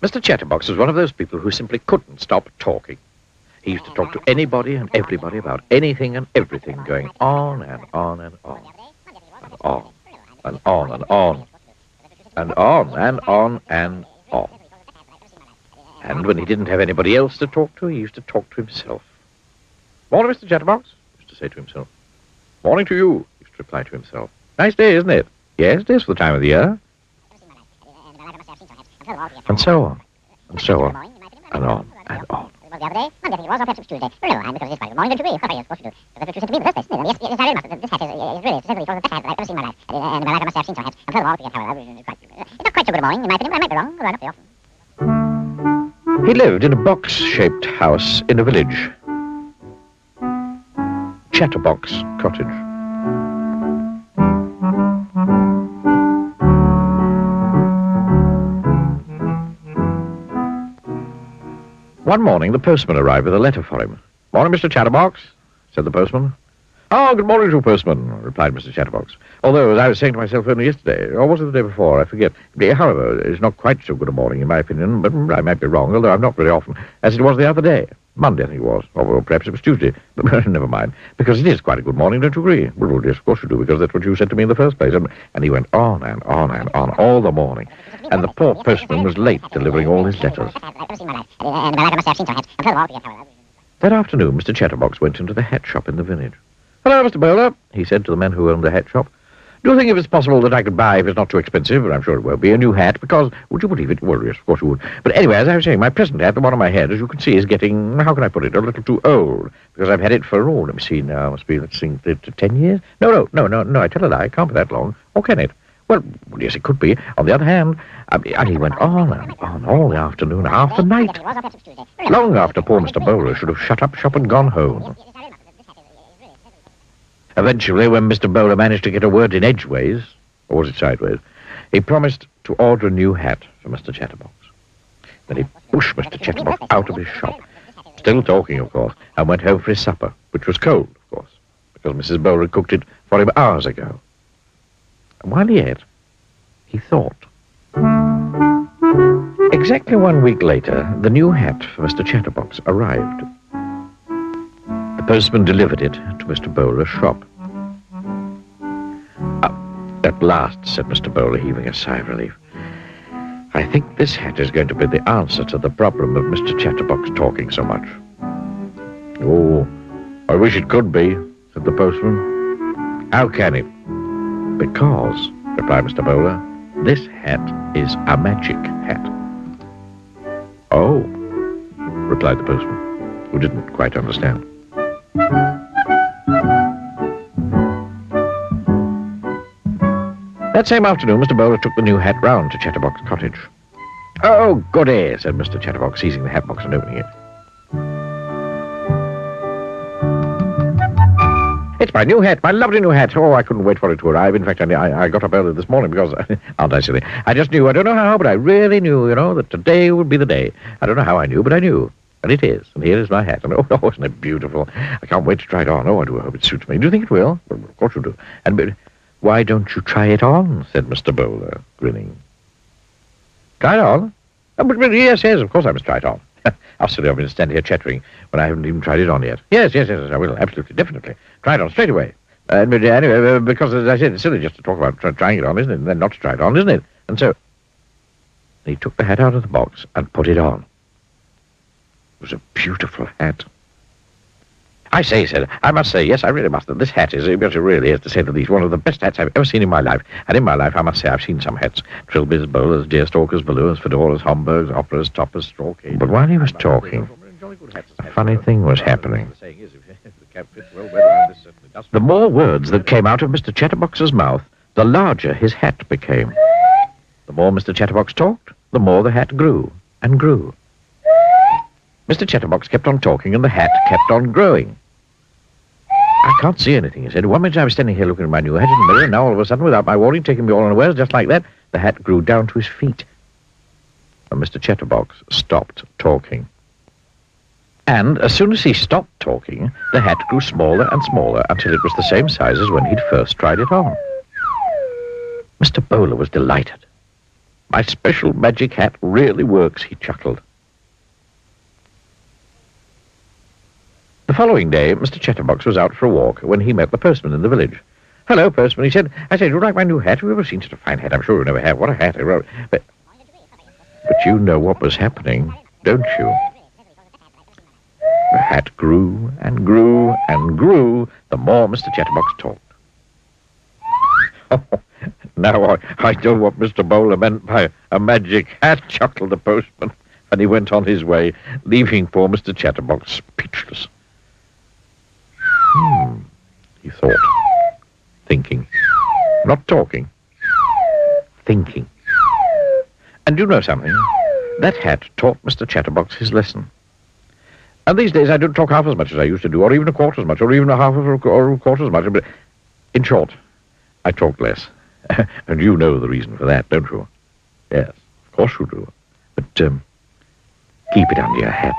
Mr. Chatterbox was one of those people who simply couldn't stop talking. He used to talk to anybody and everybody about anything and everything, going on and on and on. And on and on and on. And on and on and on. And when he didn't have anybody else to talk to, he used to talk to himself. "Morning, Mr. Chatterbox," he used to say to himself. "Morning to you," he used to reply to himself. "Nice day, isn't it?" "Yes, it is for the time of the year." And so on, and so on, and on, and on. The other day, Monday, it was, or perhaps it was Tuesday. No, I'm because it's Friday morning, don't you agree? What are you supposed to do? That's what you said to me in the first place. Yes, I really must. This hat is really, to say the least, one of the best hats I've ever seen in my life. And in my life, I must say I've seen some hats. And furthermore, it's not quite so good a morning, in my opinion, but I might be wrong, although I don't feel often. He lived in a box-shaped house in a village. Chatterbox Cottage. One morning, the postman arrived with a letter for him. "Morning, Mr. Chatterbox," said the postman. "Oh, good morning to you, postman," replied Mr. Chatterbox. "Although, as I was saying to myself only yesterday, or was it the day before, I forget. However, it's not quite so good a morning, in my opinion, but I might be wrong, although I'm not very often, as it was the other day. Monday, I think it was, or perhaps it was Tuesday, but never mind, because it is quite a good morning, don't you agree?" "Well, yes, of course you do, because that's what you said to me in the first place." And he went on and on and on all the morning, and the poor postman was late delivering all his letters. That afternoon, Mr. Chatterbox went into the hat shop in the village. "Hello, Mr. Bowler," he said to the man who owned the hat shop. "Do you think if it's possible that I could buy, if it's not too expensive, and I'm sure it won't be, a new hat? Because, would you believe it? Well, yes, of course you would. But anyway, as I was saying, my present hat, the one on my head, as you can see, is getting, how can I put it, a little too old. Because I've had it for, let me see now, must be, let's think, 10 years? No, I tell a lie, it can't be that long. Or can it? Well, yes, it could be. On the other hand, and he went on and on all the afternoon, half the night. Long after poor Mr. Bowler should have shut up shop and gone home. Eventually, when Mr. Bowler managed to get a word in edgeways, or was it sideways, he promised to order a new hat for Mr. Chatterbox. Then he pushed Mr. Chatterbox out of his shop, still talking, of course, and went home for his supper, which was cold, of course, because Mrs. Bowler had cooked it for him hours ago. And while he ate, he thought. Exactly 1 week later, the new hat for Mr. Chatterbox arrived. The postman delivered it to Mr. Bowler's shop. "At last," said Mr. Bowler, heaving a sigh of relief. "I think this hat is going to be the answer to the problem of Mr. Chatterbox talking so much." "Oh, I wish it could be," said the postman. "How can it?" "Because," replied Mr. Bowler, "this hat is a magic hat." "Oh," replied the postman, who didn't quite understand. That same afternoon, Mr. Bowler took the new hat round to Chatterbox Cottage. "Oh, goody," said Mr. Chatterbox, seizing the hat box and opening it. "It's my new hat, my lovely new hat. Oh, I couldn't wait for it to arrive. In fact, I got up early this morning because, aren't I silly? I just knew, I don't know how, but I really knew, that today would be the day. I don't know how I knew, but I knew. And it is. And here is my hat. And oh, isn't it beautiful? I can't wait to try it on. Oh, I do hope it suits me. Do you think it will?" "Well, of course you do. And why don't you try it on?" said Mr. Bowler, grinning. "Try it on? Oh, but yes, of course I must try it on. How silly of me to stand here chattering when I haven't even tried it on yet. Yes, I will, absolutely, definitely. Try it on straight away. But anyway, because, as I said, it's silly just to talk about trying it on, isn't it? And then not to try it on, isn't it? And so he took the hat out of the box and put it on. It was a beautiful hat. "I say," he said, "I must say, yes, I really must, that this hat is, because it really is, to say the least, one of the best hats I've ever seen in my life. And in my life, I must say, I've seen some hats. Trilbys, bowlers, deerstalkers, balloons, fedoras, Homburgs, operas, toppers, straw cage." But while he was talking, a funny thing was happening. The more words that came out of Mr. Chatterbox's mouth, the larger his hat became. The more Mr. Chatterbox talked, the more the hat grew and grew. Mr. Chatterbox kept on talking, and the hat kept on growing. "I can't see anything," he said. "One minute I was standing here looking at my new hat in the mirror, and now all of a sudden, without my warning, taking me all unawares, just like that, the hat grew down to his feet." And Mr. Chatterbox stopped talking. And as soon as he stopped talking, the hat grew smaller and smaller until it was the same size as when he'd first tried it on. Mr. Bowler was delighted. My special magic hat really works, he chuckled. The following day, Mr. Chatterbox was out for a walk when he met the postman in the village. "Hello, postman," he said. "I said, you like my new hat? Have you ever seen such a fine hat? I'm sure you never have. What a hat." But you know what was happening, don't you? The hat grew and grew and grew the more Mr. Chatterbox talked. "Oh, now I know what Mr. Bowler meant by a magic hat," chuckled the postman, and he went on his way, leaving poor Mr. Chatterbox speechless. He thought. Thinking. Not talking. Thinking. And you know something? That hat taught Mr. Chatterbox his lesson. And these days I don't talk half as much as I used to do, or even a quarter as much, or even a half or a quarter as much. But in short, I talk less. And you know the reason for that, don't you? Yes, of course you do. But keep it under your hat.